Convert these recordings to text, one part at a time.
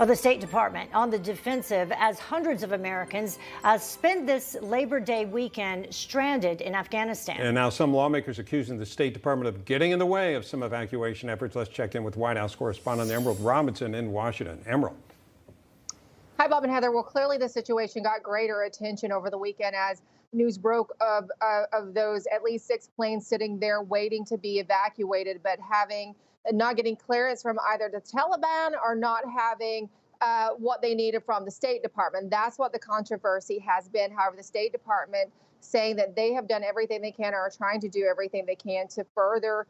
Well, the State Department on the defensive as hundreds of Americans spend this Labor Day weekend stranded in Afghanistan. And now some lawmakers accusing the State Department of getting in the way of some evacuation efforts. Let's check in with White House correspondent Emerald Robinson in Washington. Emerald. Hi, Bob and Heather. Well, clearly the situation got greater attention over the weekend as news broke of those at least 6 planes sitting there waiting to be evacuated, but not getting clearance from either the Taliban or not having what they needed from the State Department. That's what the controversy has been. However, the State Department saying that they have done everything they can or are trying to do everything they can to further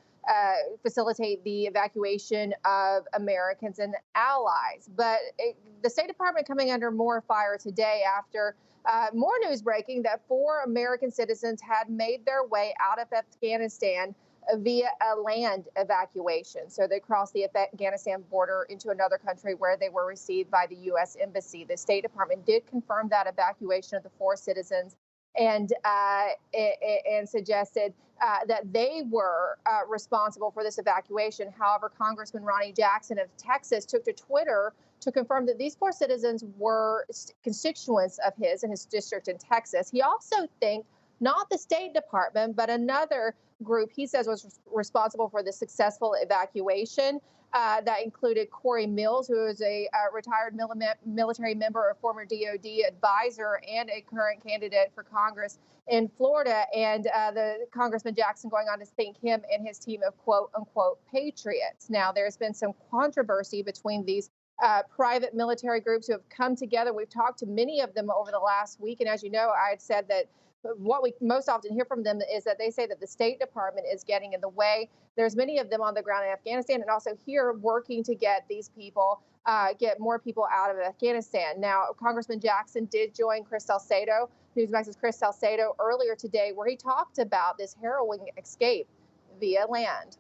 facilitate the evacuation of Americans and allies. But the State Department coming under more fire today after more news breaking that 4 American citizens had made their way out of Afghanistan via a land evacuation. So they crossed the Afghanistan border into another country where they were received by the U.S. Embassy. The State Department did confirm that evacuation of the 4 citizens and suggested that they were responsible for this evacuation. However, Congressman Ronnie Jackson of Texas took to Twitter to confirm that these 4 citizens were constituents of his in his district in Texas. He also thanked not the State Department, but another group he says was responsible for the successful evacuation. That included Corey Mills, who is a retired military member, a former DOD advisor, and a current candidate for Congress in Florida. And the Congressman Jackson going on to thank him and his team of quote unquote patriots. Now, there's been some controversy between these private military groups who have come together. We've talked to many of them over the last week. And as you know, I had said that what we most often hear from them is that they say that the State Department is getting in the way. There's many of them on the ground in Afghanistan and also here working to get these people, get more people out of Afghanistan. Now, Congressman Jackson did join Chris Salcedo, Newsmax's Chris Salcedo, earlier today, where he talked about this harrowing escape via land.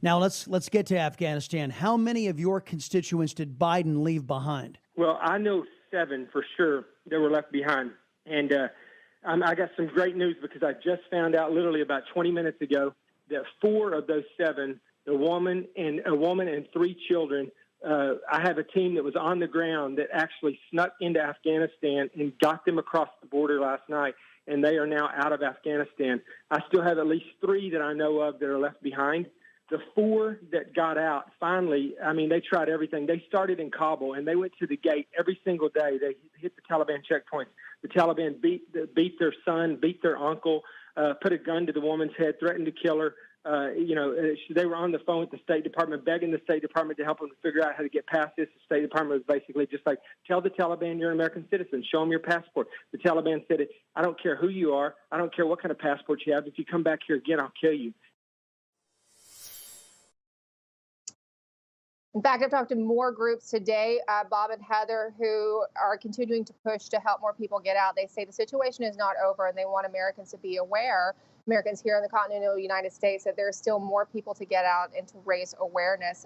Now let's get to Afghanistan. How many of your constituents did Biden leave behind? Well, I know 7 for sure that were left behind. And I got some great news because I just found out literally about 20 minutes ago that 4 of those 7, a woman and 3 children, I have a team that was on the ground that actually snuck into Afghanistan and got them across the border last night, and they are now out of Afghanistan. I still have at least 3 that I know of that are left behind. The 4 that got out, finally, I mean, they tried everything. They started in Kabul, and they went to the gate every single day. They hit the Taliban checkpoints. The Taliban beat their son, beat their uncle, put a gun to the woman's head, threatened to kill her. They were on the phone with the State Department, begging the State Department to help them figure out how to get past this. The State Department was basically just like, tell the Taliban you're an American citizen. Show them your passport. The Taliban said, I don't care who you are. I don't care what kind of passport you have. If you come back here again, I'll kill you. In fact, I've talked to more groups today, Bob and Heather, who are continuing to push to help more people get out. They say the situation is not over, and they want Americans to be aware, Americans here in the continental United States, that there are still more people to get out and to raise awareness.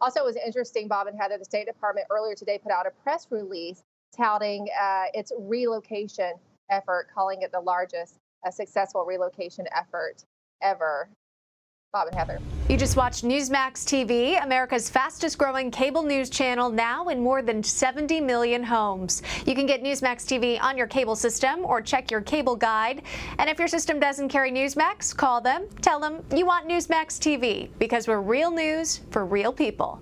Also, it was interesting, Bob and Heather, the State Department earlier today put out a press release touting its relocation effort, calling it the largest successful relocation effort ever. Bob and Heather. You just watched Newsmax TV, America's fastest growing cable news channel, now in more than 70 million homes. You can get Newsmax TV on your cable system or check your cable guide. And if your system doesn't carry Newsmax, call them, tell them you want Newsmax TV, because we're real news for real people.